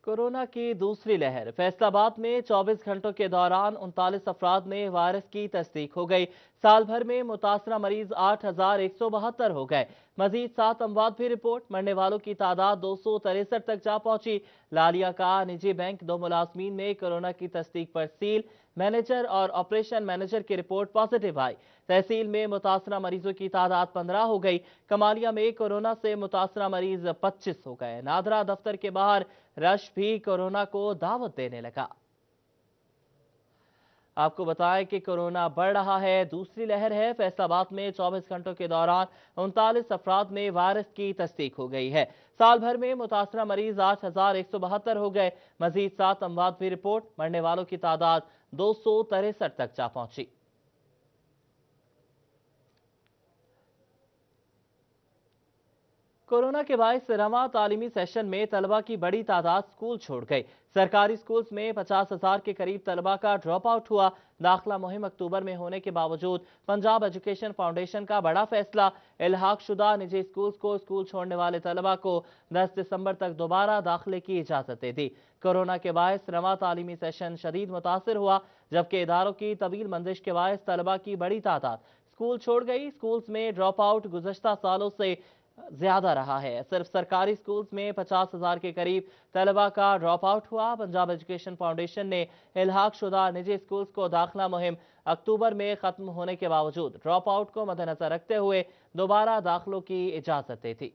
Corona की दूसरी लहर। फैसलाबाद में 24 घंटों के दौरान 39 अफराद में वायरस की तस्दीक हो गई। साल भर में मुतासरा मरीज 8,172 हो गए। मजीद 7 अमवात भी रिपोर्ट। मरने वालों की तादाद 263 तक जा पहुंची। लालिया का निजी बैंक 2 मुलाजमीन में कोरोना की तस्दीक पर सील। मैनेजर और ऑपरेशन मैनेजर की रिपोर्ट पॉजिटिव आई। तहसील में मुतासरा मरीजों की तादाद 15 हो गई। कमालिया में कोरोना से मुतासरा मरीज 25 हो गए। नादरा दफ्तर के बाहर रश भी कोरोना को दावत देने लगा। आपको बताएं कि कोरोना बढ़ रहा है, दूसरी लहर है। फैसलाबाद में 24 घंटों के दौरान 39 अफराद में वायरस की तस्दीक हो गई है। साल भर में मुतासरा मरीज 8,172 हो गए। मजीद 7 अमवात भी रिपोर्ट। मरने वालों की तादाद 263 तक जा पहुंची। कोरोना के बायस रवां तालीमी सेशन में तलबा की बड़ी तादाद स्कूल छोड़ गई। सरकारी स्कूल्स में 50,000 के करीब तलबा का ड्रॉप आउट हुआ। दाखिला मुहिम अक्टूबर में होने के बावजूद पंजाब एजुकेशन फाउंडेशन का बड़ा फैसला। इल्हाक शुदा निजी स्कूल्स को स्कूल छोड़ने वाले तलबा को 10 दिसंबर तक दोबारा दाखिले की इजाजत दे दी। कोरोना के बायस रवां तालीमी सेशन शदीद मुतासर हुआ, जबकि इदारों की तवील बंदिश के बायस तलबा की बड़ी तादाद स्कूल छोड़ गई। स्कूल्स में ड्रॉप आउट गुज़श्ता सालों से ज्यादा रहा है। सिर्फ सरकारी स्कूल्स में 50,000 के करीब तलबा का ड्रॉप आउट हुआ। पंजाब एजुकेशन फाउंडेशन ने इल्हाक शुदा निजी स्कूल्स को दाखिला मुहिम अक्टूबर में खत्म होने के बावजूद ड्रॉप आउट को मद्देनजर रखते हुए दोबारा दाखिलों की इजाजत दी थी।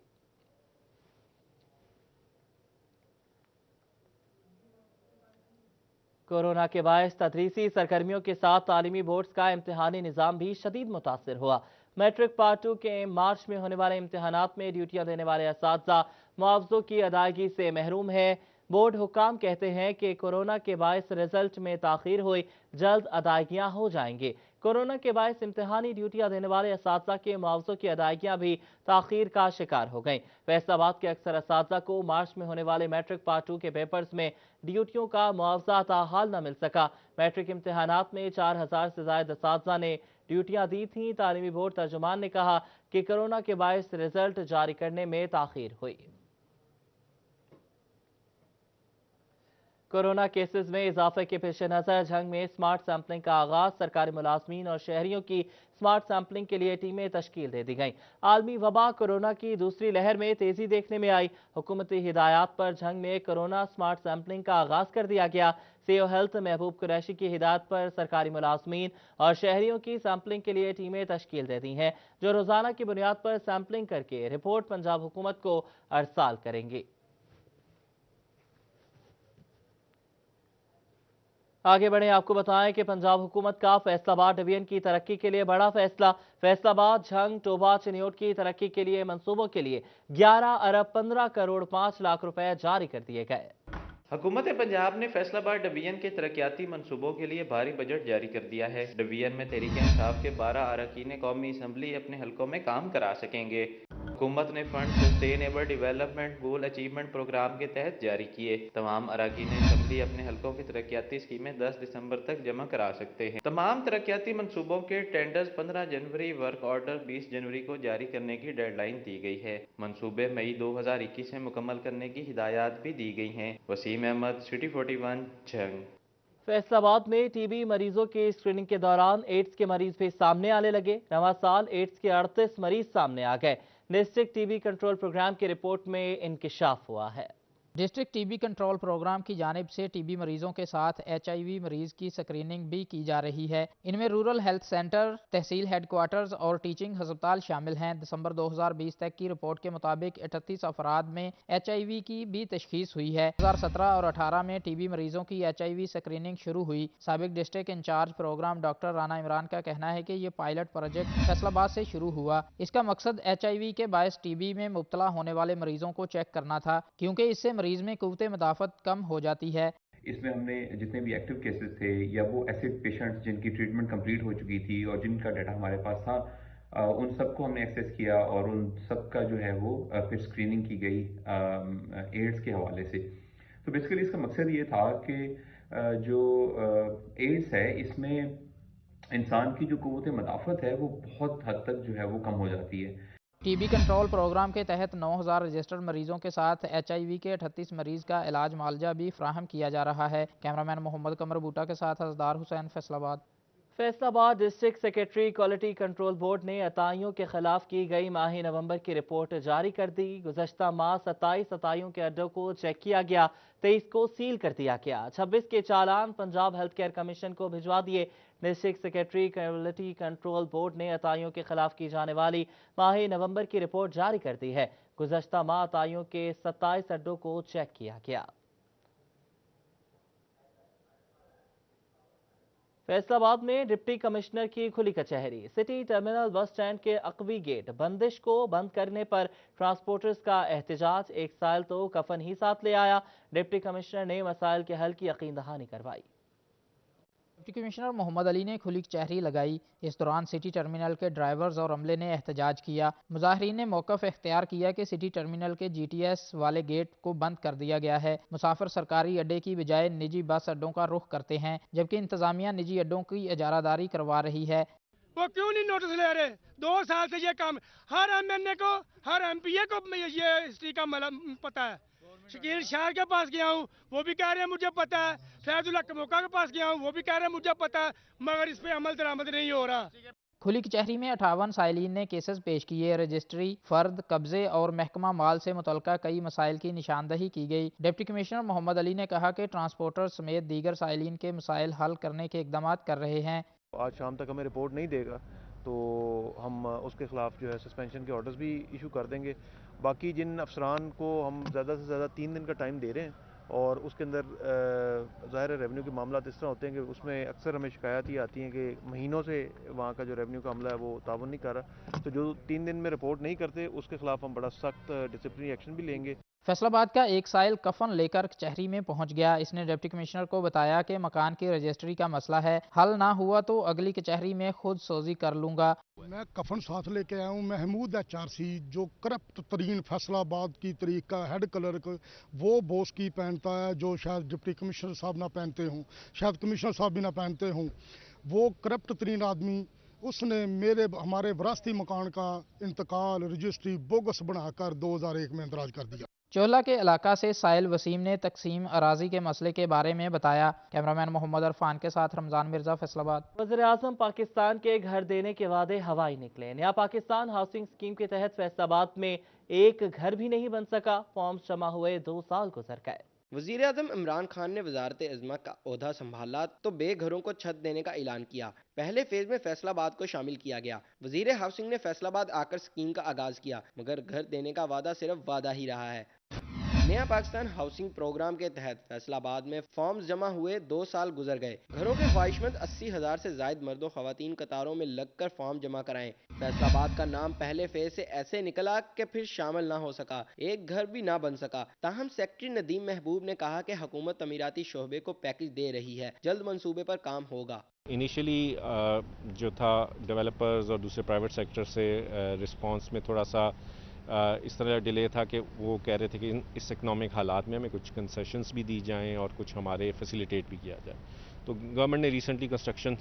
कोरोना के बायस तदरीसी सरगर्मियों के साथ तालीमी बोर्ड्स का इम्तिहानी निज़ाम भी शदीद मुतासर हुआ। मैट्रिक पार्ट 2 के मार्च में होने वाले इम्तिहानात में ड्यूटियां देने वाले असातिज़ा मुआवजों की अदायगी से महरूम है। बोर्ड हुक्काम कहते हैं कि कोरोना के बायस रिजल्ट में ताखीर हुई, जल्द अदायगियां हो जाएंगी। कोरोना के बायस इम्तिहानी ड्यूटियां देने वाले असातिज़ा के मुआवजों की अदायगियां भी ताखीर का शिकार हो गई। फैसलाबाद के अक्सर असातिज़ा को मार्च में होने वाले मैट्रिक पार्ट 2 के पेपर्स में ड्यूटियों का मुआवजा ताहाल न मिल सका। मैट्रिक इम्तिहानात में 4,000 से ज्यादा असातिज़ा ने ड्यूटियां दी थीं। तालीमी बोर्ड तर्जुमान ने कहा कि कोरोना के बायस रिजल्ट जारी करने में ताखीर हुई। कोरोना केसेस में इजाफे के पेश नज़र झंग में स्मार्ट सैंपलिंग का आगाज। सरकारी मुलाजमीन और शहरियों की स्मार्ट सैंपलिंग के लिए टीमें तश्कील दे दी गईं। आलमी वबा कोरोना की दूसरी लहर में तेजी देखने में आई। हुकूमती हिदायत पर झंग में कोरोना स्मार्ट सैंपलिंग का आगाज कर दिया गया। सीओ हेल्थ महबूब कुरैशी की हिदायत पर सरकारी मुलाजमीन और शहरियों की सैंपलिंग के लिए टीमें तश्कील दे दी हैं, जो रोजाना की बुनियाद पर सैंपलिंग करके रिपोर्ट पंजाब हुकूमत को अरसाल करेंगी। आगे बढ़े, आपको बताएं कि पंजाब हुकूमत का फैसलाबाद डिवीजन की तरक्की के लिए बड़ा फैसला। फैसलाबाद झंग टोबा चिन्योट की तरक्की के लिए मंसूबों के लिए 11 अरब 15 करोड़ 5 लाख रुपए जारी कर दिए गए। हुकूमत पंजाब ने फैसलाबाद डिवीजन के तरक्याती मनसूबों के लिए भारी बजट जारी कर दिया है। डिवीजन में तहरीक इंसाफ के 12 अरकान कौमी असम्बली अपने हलकों में काम करा सकेंगे। हुकूमत ने fund sustainable development goal achievement programme के तहत जारी किए। तमाम अरकान असम्बली अपने हलकों की तरक्याती स्कीमें 10 दिसंबर तक जमा करा सकते हैं। तमाम तरक्याती मनसूबों के टेंडर्स 15 जनवरी, वर्क ऑर्डर 20 जनवरी को जारी करने की डेडलाइन दी गई है। मनसूबे मई 2021 में मुकम्मल करने की हिदायत भी दी गई हैं। वसीम अहमद, सिटी 41, झंग। फैसलाबाद में टीबी मरीजों की स्क्रीनिंग के दौरान एड्स के मरीज भी सामने आने लगे। रवां साल एड्स के 38 मरीज सामने आ गए। डिस्ट्रिक्ट टीबी कंट्रोल प्रोग्राम की रिपोर्ट में इंकिशाफ हुआ है। डिस्ट्रिक्ट टीबी कंट्रोल प्रोग्राम की जानिब से टीबी मरीजों के साथ HIV मरीज की स्क्रीनिंग भी की जा रही है। इनमें रूरल हेल्थ सेंटर, तहसील हेडक्वार्टर्स और टीचिंग अस्पताल शामिल हैं। दिसंबर 2020 तक की रिपोर्ट के मुताबिक 38 अफराद में HIV की भी तशखीस हुई है। 2017 और 18 में टीबी मरीजों की HIV स्क्रीनिंग शुरू हुई। साबिक district incharge programme doctor Rana Imran का कहना है कि ये पायलट प्रोजेक्ट फैसलाबाद से शुरू हुआ। इसका मकसद HIV के बायस टीबी में मुब्तला होने वाले मरीजों को चेक करना था, क्योंकि इससे मरीज में कुव्वते मदाफत कम हो जाती है। इसमें हमने जितने भी एक्टिव केसेस थे या वो ऐसे पेशेंट्स जिनकी ट्रीटमेंट कंप्लीट हो चुकी थी और जिनका डाटा हमारे पास था, उन सबको हमने एक्सेस किया और उन सब का जो है वो फिर स्क्रीनिंग की गई एड्स के हवाले से। तो बेसिकली इसका मकसद ये था कि जो एड्स है इसमें इंसान की जो कुव्वत मदाफत है वो बहुत हद तक जो है वो कम हो जाती है। ٹی بی کنٹرول پروگرام کے تحت 9,000 رجسٹرڈ مریضوں کے ساتھ HIV کے 38 مریض کا علاج معالجہ بھی فراہم کیا جا رہا ہے۔ کیمرامین محمد قمر بوٹا کے ساتھ حسدار حسین، فیصل آباد۔ فیصل آباد district secretary quality control board نے عطائیوں کے خلاف کی گئی ماہ نومبر کی رپورٹ جاری کر دی۔ گزشتہ ماہ 27 عطائیوں کے اڈوں کو چیک کیا گیا، 23 کو سیل کر دیا گیا۔ 26 کے چالان پنجاب ہیلتھ کیئر کمیشن کو بھجوا دیے۔ District secretary quality control board نے عطائیوں کے خلاف کی جانے والی ماہ نومبر کی رپورٹ جاری کر دی ہے۔ گزشتہ ماہ عطائیوں کے 27 اڈوں کو چیک کیا گیا۔ فیصل آباد میں ڈپٹی کمشنر کی کھلی کچہری۔ سٹی ٹرمینل بس سٹینڈ کے عقبی گیٹ بندش کو بند کرنے پر ٹرانسپورٹرز کا احتجاج۔ ایک سائل تو کفن ہی ساتھ لے آیا۔ ڈپٹی کمشنر نے مسائل کے حل کی یقین دہانی کروائی۔ ڈپٹی کمشنر محمد علی نے کھلی کچہری لگائی۔ اس دوران سٹی ٹرمینل کے ڈرائیورز اور عملے نے احتجاج کیا۔ مظاہرین نے موقف اختیار کیا کہ سٹی ٹرمینل کے GTS والے گیٹ کو بند کر دیا گیا ہے۔ مسافر سرکاری اڈے کی بجائے نجی بس اڈوں کا رخ کرتے ہیں، جبکہ انتظامیہ نجی اڈوں کی اجارہ داری کروا رہی ہے۔ وہ کیوں نہیں نوٹس لے رہے؟ 2 سال سے یہ کام، ہر MNA کو، ہر MPA کو یہ ہسٹری کا پتا ہے۔ شکیل شاہ کے پاس گیا ہوں، وہ بھی کہہ رہے ہیں مجھے پتا ہے۔ فیض اللہ کموکا کے پاس گیا ہوں، وہ بھی کہہ رہے ہیں مجھے پتا ہے، مگر اس پہ عمل درآمد نہیں ہو رہا۔ کھلی کچہری میں 58 سائلین نے کیسز پیش کیے۔ رجسٹری، فرد، قبضے اور محکمہ مال سے متعلقہ کئی مسائل کی نشاندہی کی گئی۔ ڈپٹی کمشنر محمد علی نے کہا کہ ٹرانسپورٹر سمیت دیگر سائلین کے مسائل حل کرنے کے اقدامات کر رہے ہیں۔ آج شام تک ہمیں رپورٹ نہیں دے گا تو ہم اس کے خلاف جو ہے سسپینشن کے آرڈرز بھی ایشو کر دیں گے۔ باقی جن افسران کو ہم زیادہ سے زیادہ 3 دن کا ٹائم دے رہے ہیں، اور اس کے اندر ظاہر ریونیو کے معاملات اس طرح ہوتے ہیں کہ اس میں اکثر ہمیں شکایات یہ آتی ہیں کہ مہینوں سے وہاں کا جو ریونیو کا عملہ ہے وہ تعاون نہیں کر رہا، تو جو 3 دن میں رپورٹ نہیں کرتے اس کے خلاف ہم بڑا سخت ڈسپلنری ایکشن بھی لیں گے۔ فیصل آباد کا ایک سائل کفن لے کر کچہری میں پہنچ گیا۔ اس نے ڈپٹی کمشنر کو بتایا کہ مکان کی رجسٹری کا مسئلہ ہے، حل نہ ہوا تو اگلی کچہری میں خود سوزی کر لوں گا۔ میں کفن ساتھ لے کے آیا ہوں۔ محمود HRC جو کرپٹ ترین فیصل آباد کی تاریخ کا ہیڈ کلرک، وہ بوس کی پہنتا ہے جو شاید ڈپٹی کمشنر صاحب نہ پہنتے ہوں، شاید کمشنر صاحب بھی نہ پہنتے ہوں۔ وہ کرپٹ ترین آدمی، اس نے ہمارے وراثتی مکان کا انتقال رجسٹری بوگس بنا کر 2001 میں اندراج کر دیا۔ چولہ کے علاقہ سے سائل وسیم نے تقسیم اراضی کے مسئلے کے بارے میں بتایا۔ کیمرامین محمد عرفان کے ساتھ رمضان مرزا، فیصل آباد۔ وزیر اعظم پاکستان کے گھر دینے کے وعدے ہوائی نکلے۔ نیا پاکستان ہاؤسنگ اسکیم کے تحت فیصل آباد میں ایک گھر بھی نہیں بن سکا۔ فارمز جمع ہوئے 2 سال گزر گئے۔ وزیر اعظم عمران خان نے وزارت عظمیٰ کا عہدہ سنبھالا تو بے گھروں کو چھت دینے کا اعلان کیا۔ پہلے فیز میں فیصل آباد کو شامل کیا گیا۔ وزیر ہاؤسنگ نے فیصل آباد آ کر اسکیم کا آغاز کیا، مگر گھر دینے کا وعدہ صرف وعدہ ہی رہا ہے۔ نیا پاکستان ہاؤسنگ پروگرام کے تحت فیصل آباد میں فارمز جمع ہوئے 2 سال گزر گئے۔ گھروں کے خواہشمند 80,000 سے زائد مرد و خواتین قطاروں میں لگ کر فارم جمع کرائیں۔ فیصل آباد کا نام پہلے فیز سے ایسے نکلا کہ پھر شامل نہ ہو سکا، ایک گھر بھی نہ بن سکا۔ تاہم سیکرٹری ندیم محبوب نے کہا کہ حکومت تعمیراتی شعبے کو پیکج دے رہی ہے، جلد منصوبے پر کام ہوگا۔ انیشلی جو تھا ڈیولپرز اور دوسرے پرائیویٹ سیکٹر سے رسپانس میں تھوڑا سا اس طرح ڈیلے تھا کہ وہ کہہ رہے تھے کہ اس اکنامک حالات میں ہمیں کچھ کنسیشنز بھی دی جائیں اور کچھ ہمارے فیسیلیٹیٹ بھی کیا جائے۔ تو گورنمنٹ نے ریسنٹلی کنسٹرکشن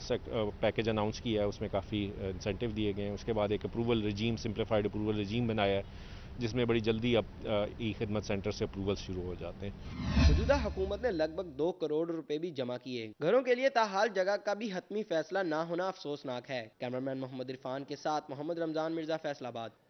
پیکج اناؤنس کیا ہے، اس میں کافی انسینٹیو دیے گئے ہیں۔ اس کے بعد ایک اپروول رجیم، سمپلیفائڈ اپروول رجیم بنایا ہے، جس میں بڑی جلدی اب ای خدمت سینٹر سے اپروول شروع ہو جاتے ہیں۔ موجودہ حکومت نے لگ بھگ 2 کروڑ روپے بھی جمع کیے۔ گھروں کے لیے تاحال جگہ کا بھی حتمی فیصلہ نہ ہونا افسوسناک ہے۔ کیمرامین محمد عرفان کے ساتھ محمد رمضان مرزا، فیصل آباد۔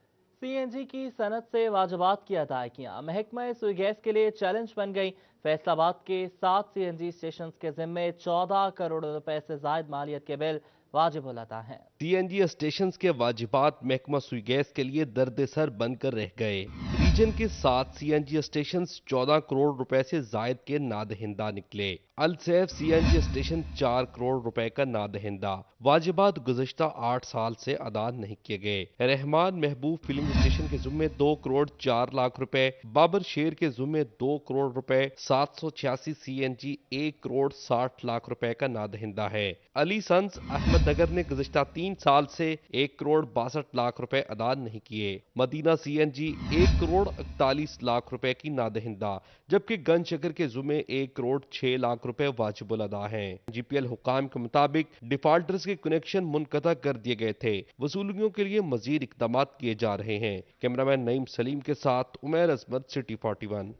CNG کی صنعت سے واجبات کی ادائیگیاں محکمہ سوئی گیس کے لیے چیلنج بن گئی۔ فیصل آباد کے 7 CNG اسٹیشنز کے ذمے 14 کروڑ روپے سے زائد مالیت کے بل واجب الادا ہیں۔ CNG اسٹیشنز کے واجبات محکمہ سوئی گیس کے لیے درد سر بن کر رہ گئے۔ ریجن کے 7 CNG اسٹیشنز 14 کروڑ روپے سے زائد کے نادہندہ نکلے۔ السیف CNG اسٹیشن 4 کروڑ روپے کا نادہندہ۔ واجبات گزشتہ 8 سال سے ادا نہیں کیے گئے۔ رحمان محبوب فلنگ اسٹیشن کے ذمے 2 کروڑ 4 لاکھ روپے، بابر شیر کے ذمے 2 کروڑ روپے، 786 CNG 1 کروڑ 60 لاکھ روپے کا نادہندہ ہے۔ علی سنز احمد نگر نے گزشتہ 3 سال سے 1 کروڑ 62 لاکھ روپے ادا نہیں کیے۔ مدینہ CNG 1 کروڑ 41 لاکھ روپے کی نادہندہ، جبکہ گن شکر کے ذمے 1 کروڑ 6 لاکھ लाख रुपए वाजिबुल अदा हैं। GPL हुकाम के मुताबिक डिफॉल्टर्स के कनेक्शन मुनक़ता कर दिए गए थे। वसूलियों के लिए मजीद इक़दाम किए जा रहे हैं। कैमरामैन नईम सलीम के साथ उमैर अजमत, सिटी 41।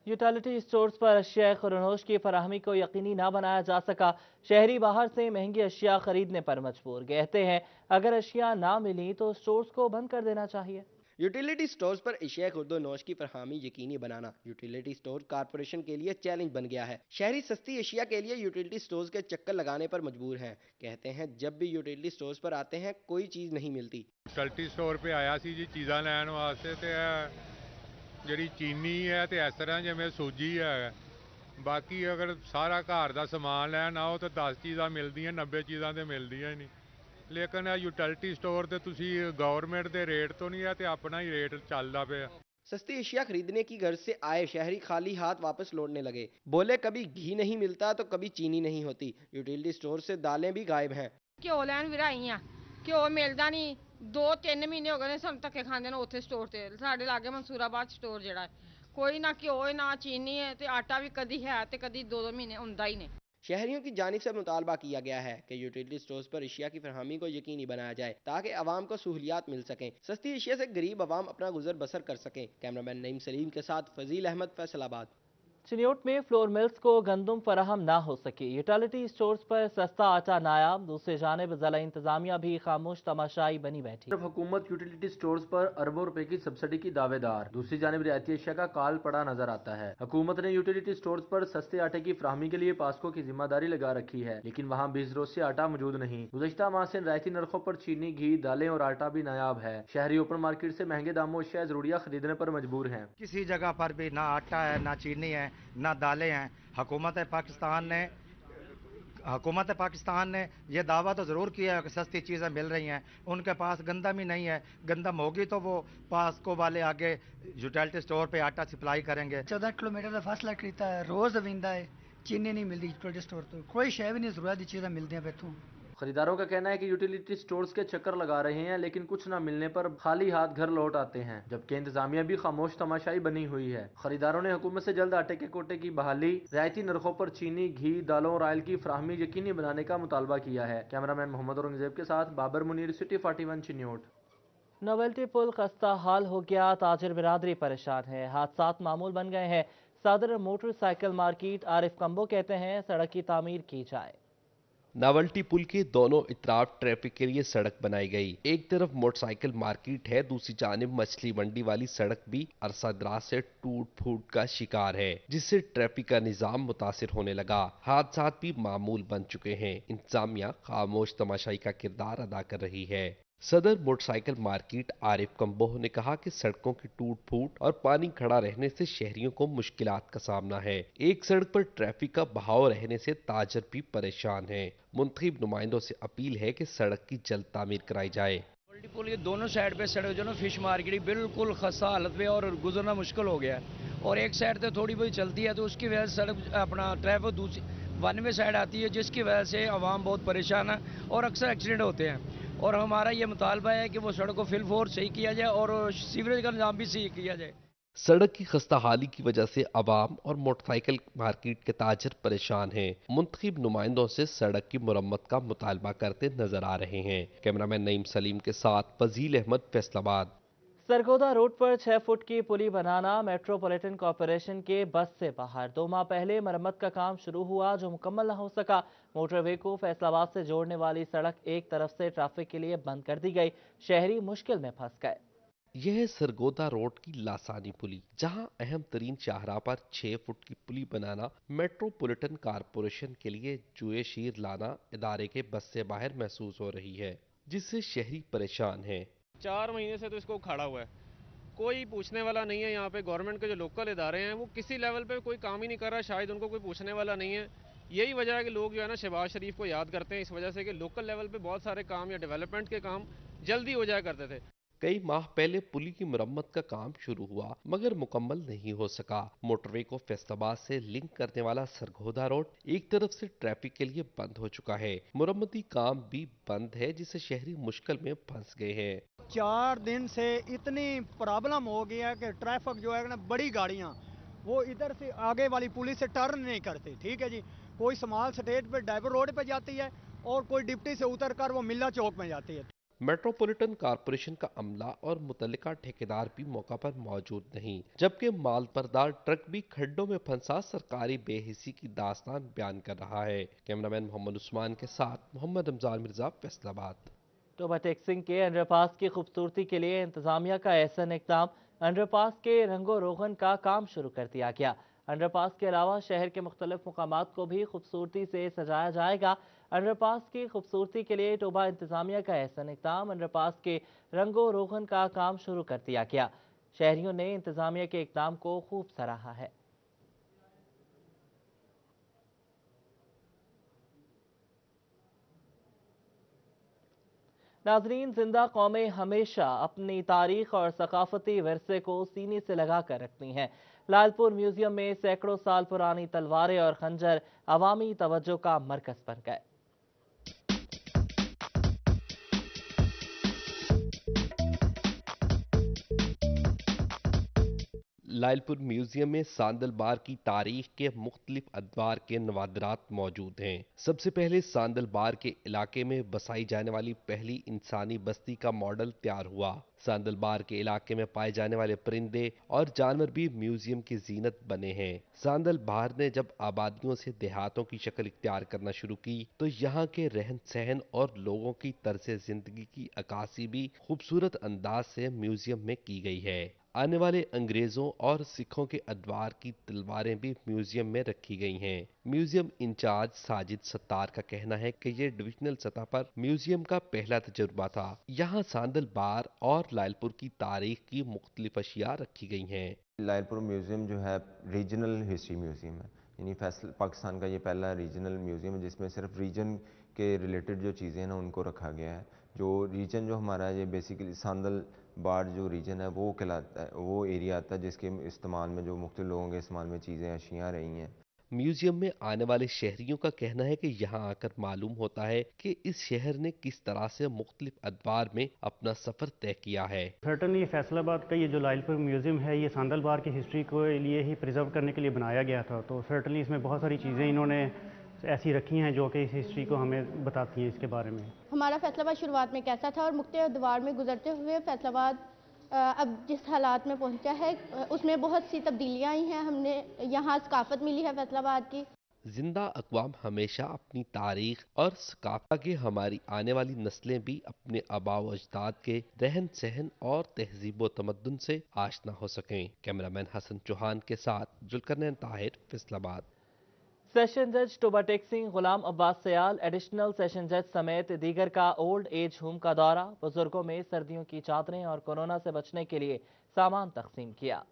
यूटिलिटी स्टोर्स पर अशिया खुरनोश की फराहमी को यकीनी ना बनाया जा सका। शहरी बाहर से महंगी अशिया खरीदने पर मजबूर। कहते हैं अगर अशिया ना मिली तो स्टोर्स को बंद कर देना चाहिए। यूटिलिटी स्टोर्स पर अशिया खुर्द-ओ-नोश की फरहमी यकीनी बनाना यूटिलिटी स्टोर कारपोरेशन के लिए चैलेंज बन गया है। शहरी सस्ती अशिया के लिए यूटिलिटी स्टोर्स के चक्कर लगाने पर मजबूर हैं। कहते हैं जब भी यूटिलिटी स्टोर्स पर आते हैं कोई चीज़ नहीं मिलती। यूटिलिटी स्टोर पे आया सी जी चीज़ां लैन वास्ते ते ਜਿਹੜੀ ਚੀਨੀ ਹੈ ਤੇ ਇਸ ਤਰ੍ਹਾਂ ਜਿਵੇਂ ਸੂਜੀ ਹੈ। ਬਾਕੀ ਅਗਰ ਸਾਰਾ ਘਰ ਦਾ ਸਮਾਨ ਲੈਣ ਆਓ ਤਾਂ 10 ਚੀਜ਼ਾਂ ਮਿਲਦੀਆਂ, 90 ਚੀਜ਼ਾਂ ਤੇ ਮਿਲਦੀਆਂ ਹੀ ਨਹੀਂ। ਲੇਕਿਨ यूटिलिटी स्टोर ਤੇ ਤੁਸੀਂ ਗਵਰਨਮੈਂਟ ਦੇ ਰੇਟ ਤੋਂ ਨਹੀਂ ਹੈ ਤੇ ਆਪਣਾ ਹੀ ਰੇਟ ਚੱਲਦਾ ਪਿਆ। सस्ती अशिया खरीदने की गर्ज से आए शहरी खाली हाथ वापस लौटने लगे। बोले कभी घी नहीं मिलता तो कभी चीनी नहीं होती। यूटिलिटी स्टोर से दालें भी गायब हैं। ਘਿਓ ਲੈਣ ਵੀ ਆਈ ਆ, ਘਿਓ ਮਿਲਦਾ ਨਹੀਂ। 2-3 ਮਹੀਨੇ ਹੋ ਗਏ ਨੇ ਸਾਨੂੰ ਧੱਕੇ ਖਾਂਦੇ ਨੇ ਉੱਥੇ ਸਟੋਰ ਤੇ। ਸਾਡੇ ਲਾਗੇ ਮਨਸੂਰਾਬਾਦ ਸਟੋਰ ਜਿਹੜਾ ਹੈ, ਕੋਈ ਨਾ ਘਿਓ ਹੈ ਨਾ ਚੀਨੀ ਹੈ ਤੇ ਆਟਾ ਵੀ ਕਦੀ ਹੈ ਤੇ ਕਦੀ 2-2 ਮਹੀਨੇ ਹੁੰਦਾ ਹੀ ਨਹੀਂ। शहरियों की जानिब से मुतालबा किया गया है कि यूटिलिटी स्टोर्स पर अशिया की फरहमी को यकीनी बनाया जाए ताकि आवाम को सहूलियात मिल सकें। सस्ती अशिया से गरीब आवाम अपना गुजर बसर कर सकें। कैमरामैन नईम सलीम के साथ फजील अहमद, फैसलाबाद। चिन्योट में फ्लोर मिल्स को गंदम फराहम ना हो सकी। यूटिलिटी स्टोर्स पर सस्ता आटा नायाब। दूसरी जानिब ज़िला इंतजामिया भी खामोश तमाशाई बनी बैठी। हुकूमत यूटिलिटी स्टोर्स पर अरबों रुपए की सब्सिडी की दावेदार, दूसरी जानिब रियायती अशिया का काल पड़ा नजर आता है। हुकूमत ने यूटिलिटी स्टोर्स पर सस्ते आटे की फराहमी के लिए पास्को की जिम्मेदारी लगा रखी है, लेकिन वहाँ 20 रोज से आटा मौजूद नहीं। गुज़श्ता माह से रियायती नरखों पर चीनी, घी, दालें और आटा भी नायाब है। शहरी ओपन मार्केट से महंगे दामों अशिया जरूरिया खरीदने पर मजबूर हैं। किसी जगह पर भी ना आटा है, ना चीनी है, ना दालें हैं। हुकूमत पाकिस्तान ने यह दावा तो ज़रूर किया है कि सस्ती चीज़ें मिल रही हैं, उनके पास गंदम ही नहीं है। गंदम होगी तो वो पास्को वाले आगे यूटिलिटी स्टोर पे आटा सप्लाई करेंगे। 14 किलोमीटर का फासला खरीदता है, रोज़ दविंदा है, चीनी नहीं मिलती यूटिलिटी स्टोर तो कोई शय भी नहीं, ज़रूरत की चीज़ें मिलती हैं बैठू। खरीदारों का कहना है कि यूटिलिटी स्टोर्स के चक्कर लगा रहे हैं, लेकिन कुछ न मिलने पर खाली हाथ घर लौट आते हैं, जबकि इंतजामिया भी खामोश तमाशाई बनी हुई है। खरीदारों ने हुकूमत से जल्द आटे के कोटे की बहाली, रियायती नरखों पर चीनी, घी, दालों और ऑयल की फराहमी यकीनी बनाने का मुतालबा किया है। कैमरामैन मोहम्मद औरंगजेब के साथ बाबर मुनीर, सिटी 41, चिन्योट। नोवेल्टी पुल खस्ता हाल हो गया। ताजिर बिरादरी परेशान है। हादसात मामूल बन गए हैं। सदर मोटरसाइकिल मार्केट आरिफ कंबो कहते हैं सड़क की तामीर की जाए। नावल्टी पुल के दोनों इतराफ ट्रैफिक के लिए सड़क बनाई गई। एक तरफ मोटरसाइकिल मार्केट है, दूसरी जानिब मछली मंडी वाली सड़क भी अरसा दराज से टूट फूट का शिकार है, जिससे ट्रैफिक का निजाम मुतासिर होने लगा। हादसात भी मामूल बन चुके हैं। इंतजामिया खामोश तमाशाई का किरदार अदा कर रही है। सदर मोटरसाइकिल मार्केट आरिफ कंबोह ने कहा कि सड़कों की टूट फूट और पानी खड़ा रहने से शहरियों को मुश्किलात का सामना है। एक सड़क पर ट्रैफिक का बहाव रहने से ताजर भी परेशान है। मुंतखब नुमाइंदों से अपील है कि सड़क की जल्द तामीर कराई जाए। पुल के दोनों साइड पे सड़क जो ना फिश मार्केट बिल्कुल खस्ता हालत में और गुजरना मुश्किल हो गया है, और एक साइड से थोड़ी बहुत चलती है तो उसकी वजह से सड़क अपना ट्रैफिक दूसरी 92 साइड आती है, जिसकी वजह से आवाम बहुत परेशान है और अक्सर एक्सीडेंट होते हैं। और हमारा ये मुतालबा है कि वो सड़क को फिल फोर सही किया जाए और सीवरेज का निजाम भी सही किया जाए। सड़क की खस्ता हाली की वजह से आवाम और मोटरसाइकिल मार्केट के ताजर परेशान हैं। मुंतखब नुमाइंदों से सड़क की मुरम्मत का मुतालबा करते नजर आ रहे हैं। कैमरामैन नईम सलीम के साथ फजील अहमद, फैसलाबाद। सरगोदा रोड पर 6 फुट की पुली बनाना मेट्रोपॉलिटन कॉरपोरेशन के बस से बाहर। 2 माह पहले मरम्मत का काम शुरू हुआ जो मुकम्मल न हो सका। मोटरवे को फैसलाबाद से जोड़ने वाली सड़क एक तरफ से ट्रैफिक के लिए बंद कर दी गई। शहरी मुश्किल में फंस गए। यह सरगोदा रोड की लासानी पुली, जहां अहम तरीन शाहराह पर 6 फुट की पुली बनाना मेट्रोपॉलिटन कॉरपोरेशन के लिए जुए शीर लाना इदारे के बस से बाहर महसूस हो रही है, जिससे शहरी परेशान हैं। 4 महीने से तो इसको खड़ा हुआ है, कोई पूछने वाला नहीं है। यहाँ पे गवर्नमेंट के जो लोकल इदारे हैं वो किसी लेवल पे कोई काम ही नहीं कर रहा, शायद उनको कोई पूछने वाला नहीं है। यही वजह है कि लोग जो है ना शहबाज शरीफ को याद करते हैं, इस वजह से कि लोकल लेवल पे बहुत सारे काम या डेवलपमेंट के काम जल्दी हो जाया करते थे। कई माह पहले पुली की मरम्मत का काम शुरू हुआ मगर मुकम्मल नहीं हो सका। मोटरवे को फैसलाबाद से लिंक करने वाला सरगोदा रोड एक तरफ से ट्रैफिक के लिए बंद हो चुका है। मुरम्मती काम भी बंद है, जिससे शहरी मुश्किल में फंस गए हैं। 4 दिन से इतनी प्रॉब्लम हो गई है कि ट्रैफिक जो है ना, बड़ी गाड़ियाँ वो इधर से आगे वाली पुलिस से टर्न नहीं करते, ठीक है जी। कोई स्मॉल स्टेट पे डाइवर रोड पे जाती है और कोई डिप्टी से उतर कर वो मिल्ला चौक में जाती है। मेट्रोपॉलिटन कॉरपोरेशन का अमला और मुतल्लिका ठेकेदार भी मौका पर मौजूद नहीं, जबकि मालबरदार ट्रक भी खड्डों में फंसा सरकारी बेहिसी की दास्तान बयान कर रहा है। कैमरामैन मोहम्मद उस्मान के साथ मोहम्मद रमजान मिर्जा, फैसलाबाद। टोबा टेक्सिंग के अंडरपास की खूबसूरती के लिए इंतजामिया का एहसन इक़दाम, अंडरपास के रंगो रोगन का काम शुरू कर दिया गया। अंडरपास के अलावा शहर के मुख्तलिफ मकामात को भी खूबसूरती से सजाया जाएगा। अंडरपास की खूबसूरती के लिए टोबा इंतजामिया का एहसन इक़दाम, अंडरपास के रंगो रोगन का काम शुरू कर दिया गया। शहरियों ने इंतजामिया के इक़दाम को खूब सराहा है। नाजरीन, जिंदा कौमें हमेशा अपनी तारीख और सकाफती विरसे को सीने से लगा कर रखती हैं। लालपुर म्यूजियम में सैकड़ों साल पुरानी तलवारें और खंजर अवामी तवज्जो का मरकज बन गए। लालपुर म्यूजियम में सांदल बार की तारीख के मुख्तलिफ अदवार के नवादरात मौजूद हैं। सबसे पहले सांदल बार के इलाके में बसाई जाने वाली पहली इंसानी बस्ती का मॉडल तैयार हुआ। सांदल बार के इलाके में पाए जाने वाले परिंदे और जानवर भी म्यूजियम की जीनत बने हैं। सांदल बार ने जब आबादियों से देहातों की शक्ल इख्तियार करना शुरू की तो यहाँ के रहन सहन और लोगों की तर्ज जिंदगी की अक्कासी भी खूबसूरत अंदाज से म्यूजियम में की गई है। आने वाले अंग्रेजों और सिखों के अदवार की तलवारें भी म्यूजियम में रखी गई हैं। म्यूजियम इंचार्ज साजिद सत्तार का कहना है कि ये डिविजनल सतह पर म्यूजियम का पहला तजुर्बा था। यहाँ सांदल बार और लालपुर की तारीख की मुख्तलिफ अशिया रखी गई हैं। लालपुर म्यूजियम जो है रीजनल हिस्ट्री म्यूजियम है, यानी पाकिस्तान का ये पहला रीजनल म्यूजियम है जिसमें सिर्फ रीजन के रिलेटेड जो चीज़ें हैं ना उनको रखा गया है। जो रीजन जो हमारा है ये बेसिकली सांदल बार जो रीजन है वो कहलाता है, वो एरिया आता है जिसके इस्तेमाल में जो मुख्तलिफ लोगों के इस्तेमाल में चीज़ें अशियाँ रही हैं। म्यूजियम में आने वाले शहरियों का कहना है कि यहाँ आकर मालूम होता है कि इस शहर ने किस तरह से मुख्तलिफ अदवार में अपना सफर तय किया है। सर्टनली फैसलाबाद का ये जो लालपुर म्यूजियम है ये सांदल बार की हिस्ट्री को लिए ही प्रिजर्व करने के लिए बनाया गया था। तो सर्टनली इसमें बहुत सारी चीज़ें इन्होंने ऐसी रखी हैं जो कि इस हिस्ट्री को हमें बताती हैं इसके बारे में। हमारा फैसलाबाद शुरुआत में कैसा था और मुख्तलिफ अदवार में गुजरते हुए फैसलाबाद अब जिस हालात में पहुंचा है उसमें बहुत सी तब्दीलियां आई हैं। हमने यहाँ सकाफत मिली है फैसलाबाद की। जिंदा अक़वाम हमेशा अपनी तारीख और सकाफत के हमारी आने वाली नस्लें भी अपने आबा व अजदाद के रहन सहन और तहजीब व तमद्दुन से आशना हो सकें। कैमरामैन हसन चौहान के साथ जुल्करनैन ताहिर, फैसलाबाद। सेशन जज टोबा टेक्सिंग गुलाम अब्बास सयाल एडिशनल सेशन जज समेत दीगर का ओल्ड एज होम का दौरा, बुजुर्गों में सर्दियों की चादरें और कोरोना से बचने के लिए सामान तकसीम किया।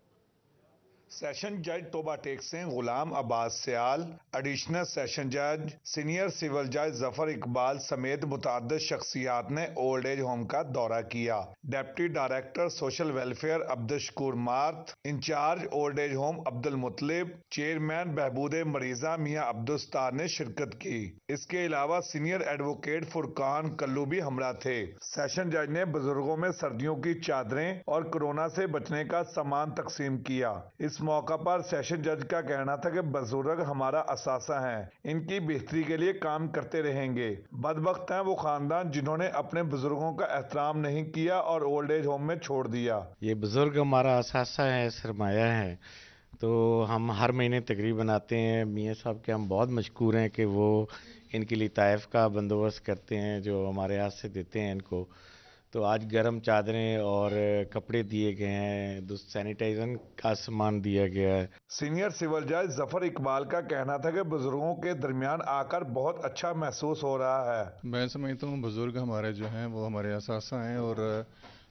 सेशन जज टोबा टेक्सिंग गुलाम अब्बास सयाल, एडिशनल सेशन जज, सीनियर सिविल जज जफर इकबाल समेत मुतअद्दिद शख्सियात ने ओल्ड एज होम का दौरा किया। Deputy director social welfare Abdul मार्थ, incharge old age home Abdul Mutalib, chairman बहबूद मरीजा मियां अब्दुस्तार ने शिरकत की। इसके अलावा सीनियर एडवोकेट फुरकान कल्लू भी हमरा थे। सेशन जज ने बुजुर्गों में सर्दियों की चादरें और कोरोना से बचने का सामान तकसीम किया। इस मौका पर सेशन जज का कहना था कि बुजुर्ग हमारा असासा हैं, इनकी बेहतरी के लिए काम करते रहेंगे। बदबख्त हैं वो खानदान जिन्होंने अपने बुजुर्गों का एहतराम नहीं किया और ओल्ड एज होम में छोड़ दिया। ये बुजुर्ग हमारा असासा है, सरमाया है, तो हम हर महीने तकरीब बनाते हैं। मियाँ साहब के हम बहुत मशकूर हैं कि वो इनके लिए ताइफ का बंदोबस्त करते हैं जो हमारे हाथ से देते हैं इनको। तो आज गर्म चादरें और कपड़े दिए गए हैं, सैनिटाइजर का सामान दिया गया है। सीनियर सिविल जज जफर इकबाल का कहना था कि बुजुर्गों के दरमियान आकर बहुत अच्छा महसूस हो रहा है। मैं समझता हूँ बुजुर्ग हमारे जो हैं वो हमारे असासा हैं और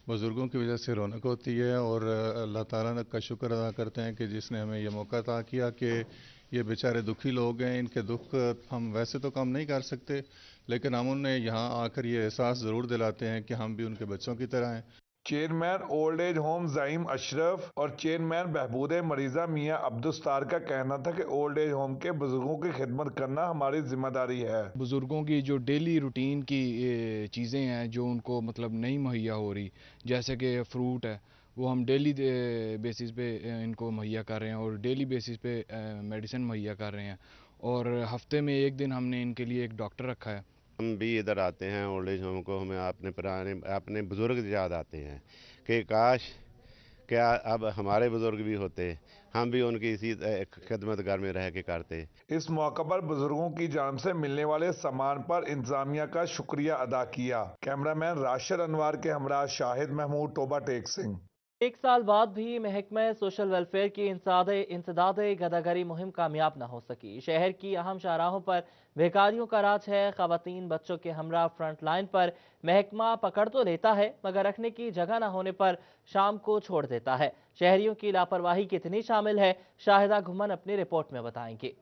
बुजुर्गों की वजह से रौनक होती है और अल्लाह ताला का शुक्र अदा करते हैं कि जिसने हमें ये मौका अता किया कि ये बेचारे दुखी लोग हैं, इनके दुख हम वैसे तो कम नहीं कर सकते लेकिन हम उन्हें यहाँ आकर ये एहसास ज़रूर दिलाते हैं कि हम भी उनके बच्चों की तरह हैं। Chairman old age home Zaeem Ashraf और चेयरमैन बहबूद मरीजा मियां अब्दुस्तार का कहना था कि ओल्ड एज होम के बुजुर्गों की खिदमत करना हमारी जिम्मेदारी है। बुजुर्गों की जो डेली रूटीन की चीज़ें हैं जो उनको मतलब नहीं मुहैया हो रही, जैसे कि फ्रूट है वो हम डेली बेसिस पे इनको मुहैया कर रहे हैं और डेली बेसिस पे मेडिसिन मुहैया कर रहे हैं और हफ्ते में एक दिन हमने इनके लिए एक डॉक्टर रखा है। हम भी इधर आते हैं ओल्ड एज होम को, हमें अपने बुज़ुर्ग याद आते हैं कि काश क्या अब हमारे बुज़ुर्ग भी होते, हम भी उनकी इसी खिदमतगार में रह के करते। इस मौके पर बुजुर्गों की जानिब से मिलने वाले सामान पर इंतजामिया का शुक्रिया अदा किया। कैमरामैन राशिद अनवर के हमरा शाहिद महमूद, टोबा टेक सिंह। एक साल बाद भी महकमा सोशल वेलफेयर की इंसदाद गदागरी मुहिम कामयाब न हो सकी। शहर की अहम शाहराहों पर बेकारियों का राज है। खवातीन बच्चों के हमरा फ्रंट लाइन पर महकमा पकड़ तो लेता है मगर रखने की जगह न होने पर शाम को छोड़ देता है। शहरियों की लापरवाही कितनी शामिल है, शाहिदा घुमन अपनी रिपोर्ट में बताएंगे।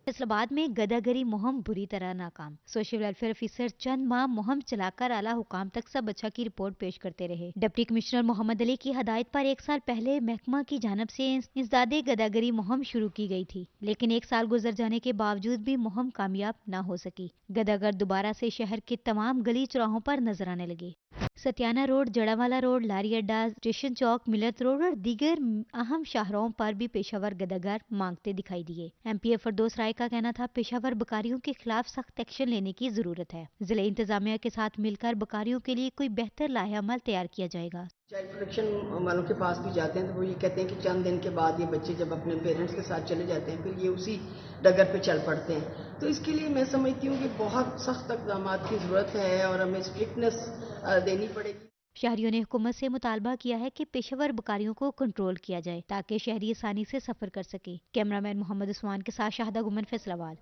फैसलाबाद में गदागरी मुहिम बुरी तरह नाकाम। सोशल वेलफेयर ऑफिसर चंद माह मुहिम चलाकर आला हुकाम तक सब अच्छा की रिपोर्ट पेश करते रहे। डिप्टी कमिश्नर मोहम्मद अली की हदायत पर 1 साल पहले महकमा की जानब से इंसदादे गदागरी मुहिम शुरू की गई थी, लेकिन 1 साल गुजर जाने के बावजूद भी मुहिम कामयाब न हो सकी। गदागर दोबारा से शहर के तमाम गली चौराहों पर नजर आने लगे। सतियाना रोड, जड़ावाला रोड, लारी अड्डा, स्टेशन चौक, मिलत रोड और दीगर अहम शाहराहों पर भी पेशावर गदागर मांगते दिखाई दिए। एमपीए फरदौस राय का कहना था पेशावर बकारियों के खिलाफ सख्त एक्शन लेने की जरूरत है। जिले इंतजामिया के साथ मिलकर बकारियों के लिए कोई बेहतर लाहेअमल तैयार किया जाएगा। चाइल्ड प्रोटेक्शन वालों के पास भी जाते हैं तो वो ये कहते हैं कि चंद दिन के बाद ये बच्चे जब अपने पेरेंट्स के साथ चले जाते हैं फिर ये उसी डगर पे चल पड़ते हैं। तो इसके लिए मैं समझती हूँ कि बहुत सख्त इक़दाम की ज़रूरत है और हमें स्ट्रिक्टनेस देनी पड़ेगी। शहरियों ने हुकूमत से मुतालबा किया है कि पेशेवर बकारियों को कंट्रोल किया जाए ताकि शहरी आसानी से सफर कर सके। कैमरामैन मोहम्मद उस्मान के साथ शाहिदा गुमन, फैसलाबाद।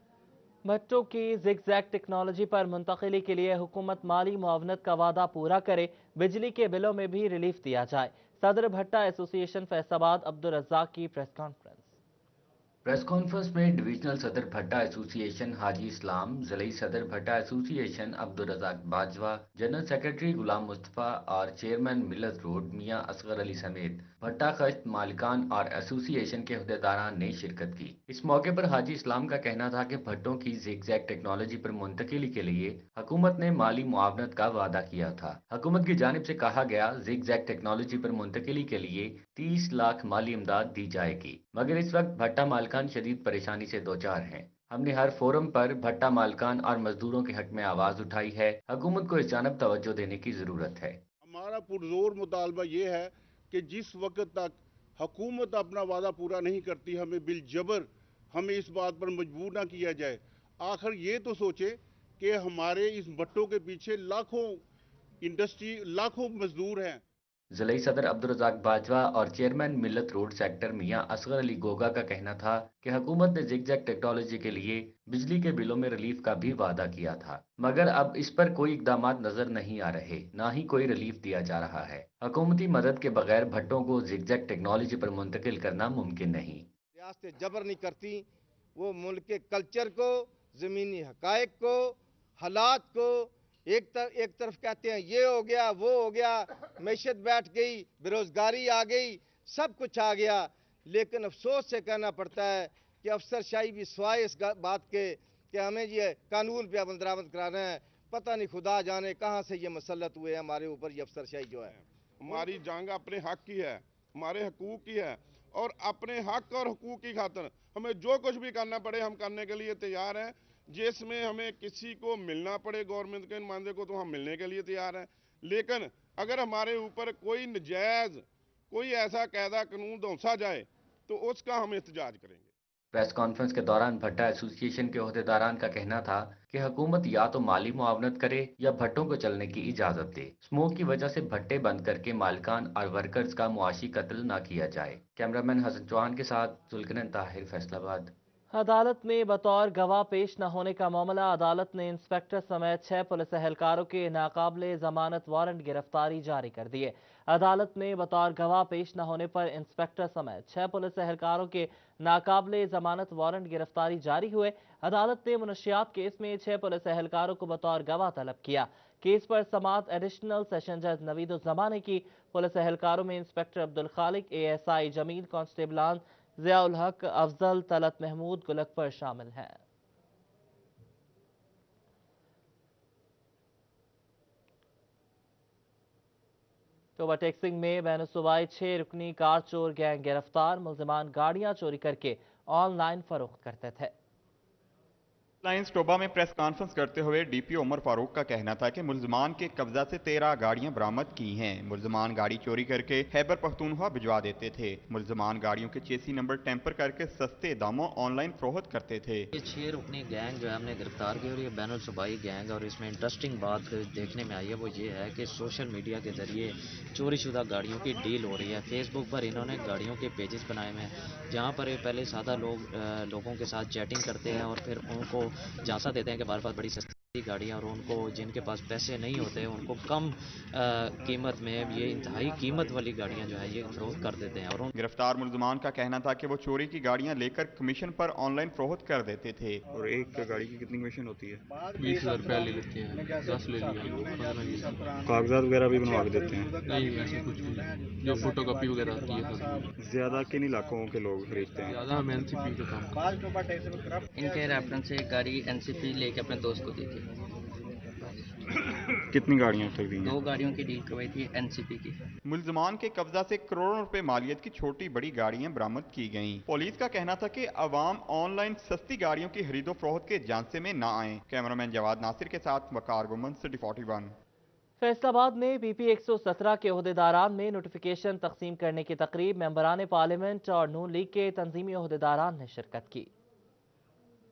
भट्टों की ज़िगज़ैग टेक्नोलॉजी पर मुंतकिली के लिए हुकूमत माली मुआवनत का वादा पूरा करे, बिजली के बिलों में भी रिलीफ दिया जाए। सदर भट्टा एसोसिएशन फैसलाबाद अब्दुल रज़ाक की प्रेस कॉन्फ्रेंस में डिविजनल सदर भट्टा एसोसिएशन हाजी इस्लाम, ज़िली सदर भट्टा association Abdul Razzaq Bajwa, general secretary Ghulam Mustafa और चेयरमैन मिलत रोड मियां असगर अली समेत भट्टा खश्त मालिकान और एसोसिएशन के अहदेदारान ने शिरकत की। इस मौके पर हाजी इस्लाम का कहना था कि भट्टों की ज़िगज़ैग टेक्नोलॉजी पर मुंतकिली के लिए हुकूमत ने माली मुआवनत का वादा किया था। हुकूमत की जानिब से कहा गया ज़िगज़ैग टेक्नोलॉजी पर मुंतकिली के लिए 30 लाख माली इमदाद दी जाएगी, मगर इस वक्त भट्टा मालिकान शदीद परेशानी से दो चार हैं। हमने हर फोरम पर भट्टा मालिकान और मजदूरों के हक में आवाज उठाई है। हुकूमत को इस जानब तवज्जो देने की जरूरत है। हमारा पुरजोर मुतालबा ये है कि जिस वक्त तक हुकूमत अपना वादा पूरा नहीं करती, हमें बिल जबर हमें इस बात पर मजबूर ना किया जाए। आखिर ये तो सोचे कि हमारे इस भट्टों के पीछे लाखों इंडस्ट्री, लाखों मजदूर हैं। ज़िले सदर अब्दुल रज़ाक बाजवा और चेयरमैन मिलत रोड सेक्टर मियां असगर अली गोगा का कहना था कि हुकूमत ने ज़िगज़ैग टेक्नोलॉजी के लिए बिजली के बिलों में रिलीफ का भी वादा किया था, मगर अब इस पर कोई इकदाम नजर नहीं आ रहे, ना ही कोई रिलीफ दिया जा रहा है। हुकूमती मदद के बगैर भट्टों को ज़िगज़ैग टेक्नोलॉजी पर मुंतकिल करना मुमकिन नहीं। रियासतें जबर नहीं करती, वो मुल्क के कल्चर को, ज़मीनी हकायक को, हालात को एक तरफ कहते हैं ये हो गया वो हो गया, मैशत बैठ गई, बेरोजगारी आ गई, सब कुछ आ गया, लेकिन अफसोस से कहना पड़ता है कि अफसरशाही भी स्वाय इस बात के कि हमें ये कानून पे अमल दरामद कराना है। पता नहीं खुदा जाने कहाँ से ये मसलत हुए हैं हमारे ऊपर, ये अफसरशाही जो है। हमारी जंग अपने हक की है, हमारे हकूक की है, और अपने हक और हकूक की खातिर हमें जो कुछ भी करना पड़े हम करने के लिए तैयार हैं। जिसमें हमें किसी को मिलना पड़े, गवर्नमेंट के नुमाइंदे को, तो हम मिलने के लिए तैयार हैं। लेकिन अगर हमारे ऊपर कोई नजायज़ कोई ऐसा कायदा कानून धौंसा जाए तो उसका हम एहतजाज करेंगे। प्रेस कॉन्फ्रेंस के दौरान भट्टा एसोसिएशन के अहदेदारान का कहना था कि हुकूमत या तो माली मुआवनत करे या भट्टों को चलने की इजाजत दे। स्मोक की वजह से भट्टे बंद करके मालिकान और वर्कर्स का मुआशी कत्ल न किया जाए। कैमरामैन हसन चौहान के साथ जुल्करन ताहिर, फैसलाबाद। अदालत में बतौर गवाह पेश न होने का मामला। अदालत ने इंस्पेक्टर समेत 6 पुलिस एहलकारों के नाकाबिले जमानत वारंट गिरफ्तारी जारी कर दिए। अदालत में बतौर गवाह पेश न होने पर इंस्पेक्टर समेत 6 पुलिस एहलकारों के नाकाबिले जमानत वारंट गिरफ्तारी जारी हुए। अदालत ने मुनशियात केस में 6 पुलिस एहलकारों को बतौर गवाह तलब किया। केस पर समाअत एडिशनल सेशन जज नवीदुज़्ज़मा ने की। पुलिस एहलकारों में इंस्पेक्टर अब्दुल खालिक, ASI जमील, कांस्टेबलान ज़ियाउल हक, अफजल, तलत महमूद, गुलकफर शामिल हैं। टोबा टेक्सिंग में बैन सूबाई 6 रुकनी कार चोर गैंग गिरफ्तार। मुलजिमान गाड़ियां चोरी करके ऑनलाइन फरोख्त करते थे। लाइंस टोबा में प्रेस कॉन्फ्रेंस करते हुए डीपीओ उमर फारूक का कहना था कि मुलजमान के कब्जा से 13 गाड़ियां बरामद की हैं। मुलजमान गाड़ी चोरी करके खैबर पख्तूनख्वा भिजवा देते थे। मुलजमान गाड़ियों के चेसी नंबर टेम्पर करके सस्ते दामों ऑनलाइन फरोख्त करते थे। ये 6 रुकनी गैंग जो है हमने गिरफ्तार की और ये बैनुल सूबाई गैंग, और इसमें इंटरेस्टिंग बात देखने में आई है वो ये है कि सोशल मीडिया के जरिए चोरी शुदा गाड़ियों की डील हो रही है। फेसबुक पर इन्होंने गाड़ियों के पेजेस बनाए हुए हैं जहाँ पर ये पहले सादा लोगों के साथ चैटिंग करते हैं और फिर उनको झांसा देते हैं कि हमारे पास बड़ी सस्ती गाड़ियाँ, और उनको जिनके पास पैसे नहीं होते उनको कम कीमत में ये इंतहाई कीमत वाली गाड़ियाँ जो है ये फरोख्त कर देते हैं। और गिरफ्तार मुलजमान का कहना था कि वो चोरी की गाड़ियाँ लेकर कमीशन पर ऑनलाइन फरोख्त कर देते थे। और एक गाड़ी की कितनी कमीशन होती है? 20,000 रुपया ले लेते हैं, 10 ले लिया, कागजात वगैरह भी बनवा के देते हैं? नहीं ऐसे कुछ नहीं, जो फोटो कॉपी वगैरह आती है। ज्यादा किन इलाकों के लोग खरीदते हैं? ज्यादा हम एनसीपी का काम। इनके रेफरेंस से गाड़ी एनसीपी लेके अपने दोस्त को दी थी। कितनी गाड़ियां तक दी? 2 गाड़ियों की डील करवाई थी एनसीपी की। मुलजमान के कब्जा से करोड़ों रुपए मालियत की छोटी बड़ी गाड़ियां बरामद की गईं। पुलिस का कहना था कि अवाम ऑनलाइन सस्ती गाड़ियों की खरीदो फरोख्त के झांसे में न आए। कैमरामैन जवाद नासिर के साथ वकार गुमन, सिटी 41। फैसलाबाद में पीपी 117 के ओहदेदारान में नोटिफिकेशन तकसीम करने की तकरीब मेंबरान पार्लियामेंट और नून लीग के तंजीमी ओहदेदारान ने शिरकत की।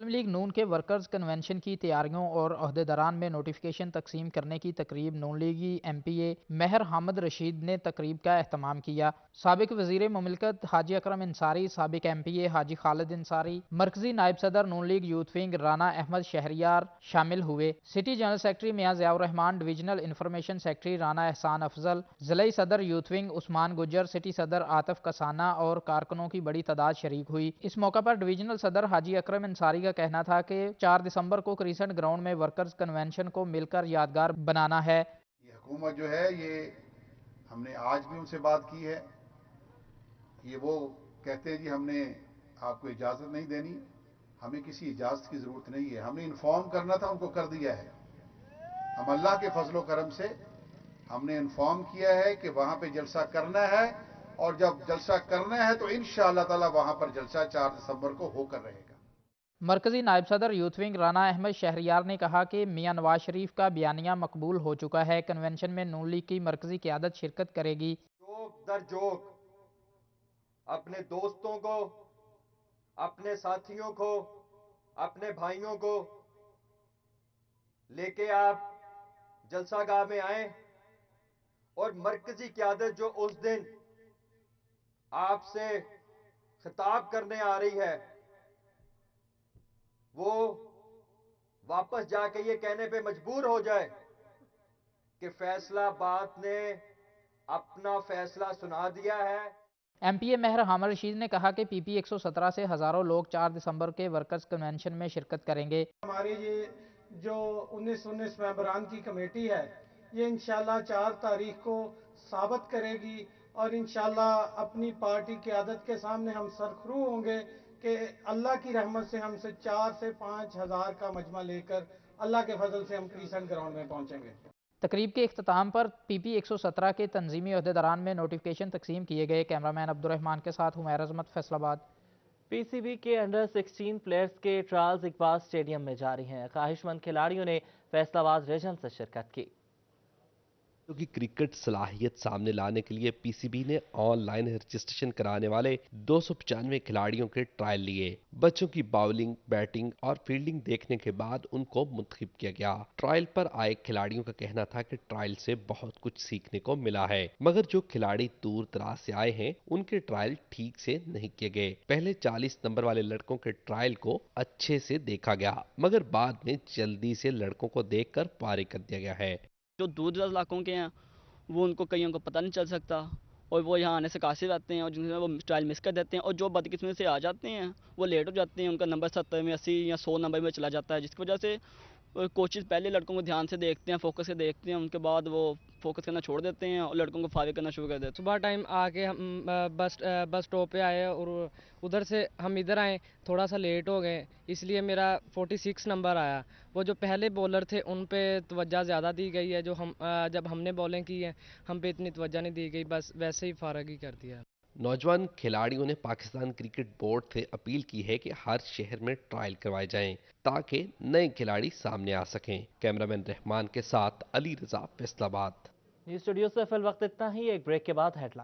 मुस्लिम लीग नून के वर्कर्स कन्वेंशन की तैयारियों और ओहदेदारान में नोटिफिकेशन तकसीम करने की तकरीब नून लीगी MPA महर हामिद रशीद ने तकरीब का एहतमाम किया। साबिक वजीर मुमलिकत हाजी अकरम अंसारी, साबिक MPA हाजी खालिद अंसारी, मरकजी नायब सदर Noon league youth wing Rana Ahmed Shahryar शामिल हुए। सिटी जनरल सेक्रेटरी मियां Ziaur Rehman, divisional information secretary Rana Ehsan Afzal, ज़िलाई सदर youth wing Usman Gujjar, city सदर आतिफ कसाना और कारकुनों की बड़ी तादाद शरीक हुई। इस मौका पर डिविजनल सदर हाजी अकरम अंसारी का कहना था कि 4 दिसंबर को क्रिसेंट ग्राउंड में वर्कर्स कन्वेंशन को मिलकर यादगार बनाना है। ये हुकूमत जो है ये हमने आज भी उनसे बात की है। ये वो कहते हैं जी हमने आपको इजाज़त नहीं देनी, हमें किसी इजाज़त की ज़रूरत नहीं है, हमने इन्फॉर्म करना था, उनको कर दिया है। हम अल्लाह के फजलो करम से हमने इन्फॉर्म किया है कि वहाँ पे जलसा करना है, और जब जलसा करना है तो इंशाअल्लाह ताला वहाँ पर जलसा 4 दिसंबर को होकर रहेगा। मरकजी नायब सदर यूथ विंग राना अहमद शहरियार ने कहा कि मियां नवाज शरीफ का बयानिया मकबूल हो चुका है। कन्वेंशन में नून लीग की मरकजी क़यादत शिरकत करेगी। जोक दर जोक अपने दोस्तों को, अपने साथियों को, अपने भाइयों को लेके आप जलसागाह में आए, और मरकजी क़यादत जो उस दिन आपसे खिताब करने आ रही है वो वापस जाके ये कहने पे मजबूर हो जाए कि फैसलाबाद ने अपना फैसला सुना दिया है। MPA महर हामिद रशीद ने कहा कि PP 117 से हजारों लोग 4 दिसंबर के वर्कर्स कन्वेंशन में शिरकत करेंगे। हमारी ये जो 19 मेंबरान की कमेटी है ये इंशाल्लाह 4 तारीख को साबित करेगी, और इंशाल्लाह अपनी पार्टी की आदत के सामने हम सरखरू होंगे कि अल्लाह की रहमत से हमसे 4 से 5 हज़ार का मजमा लेकर अल्लाह के फजल से हम क्रिसेंट ग्राउंड में पहुंचेंगे। तकरीब के इख्तिताम पर PP 117 के तंजीमी ओहदेदारान में नोटिफिकेशन तकसीम किए गए। कैमरामैन अब्दुर्रहमान के साथ हुमैर अजमत, फैसलाबाद। PCB के अंडर 16 प्लेयर्स के ट्रायल्स इकबाल स्टेडियम में जारी हैं। ख्वाहिशमंद खिलाड़ियों ने फैसलाबाद रीजन से शिरकत की। की क्रिकेट सलाहियत सामने लाने के लिए PCB ने ऑनलाइन रजिस्ट्रेशन कराने वाले 295 खिलाड़ियों के ट्रायल लिए। बच्चों की बाउलिंग, बैटिंग और फील्डिंग देखने के बाद उनको मुंतखब किया गया। ट्रायल पर आए खिलाड़ियों का कहना था कि ट्रायल से बहुत कुछ सीखने को मिला है, मगर जो खिलाड़ी दूर दराज से आए हैं उनके ट्रायल ठीक से नहीं किए गए। पहले 40 नंबर वाले लड़कों के ट्रायल को अच्छे से देखा गया, मगर बाद में जल्दी से लड़कों को देखकर पारी कर दिया गया है। जो दूर दराज इलाकों के हैं वो उनको कईयों को पता नहीं चल सकता, और वो यहाँ आने से कासिर आते हैं, और जिनसे वो ट्रायल मिस कर देते हैं, और जो बदकिस्मती से आ जाते हैं वो लेट हो जाते हैं, उनका नंबर 70 में 80 या 100 नंबर में चला जाता है, जिसकी वजह से कोचेज़ पहले लड़कों को ध्यान से देखते हैं, फोकस से देखते हैं, उनके बाद वो फोकस करना छोड़ देते हैं और लड़कों को फारिग करना शुरू कर देते हैं। सुबह टाइम आके हम बस स्टॉप पे आए और उधर से हम इधर आए, थोड़ा सा लेट हो गए, इसलिए मेरा 46 नंबर आया। वो जो पहले बॉलर थे उन पे तवज्जो ज़्यादा दी गई है, जो हम जब हमने बॉलिंग की है हम पे इतनी तवज्जो नहीं दी गई, बस वैसे ही फारग ही कर दिया। नौजवान खिलाड़ियों ने पाकिस्तान क्रिकेट बोर्ड से अपील की है कि हर शहर में ट्रायल करवाए जाएं ताकि नए खिलाड़ी सामने आ सकें। कैमरामैन रहमान के साथ अली रजा, फैसलाबाद। न्यूज़ स्टूडियो से फिल वक्त इतना ही, एक ब्रेक के बाद हेडलाइन।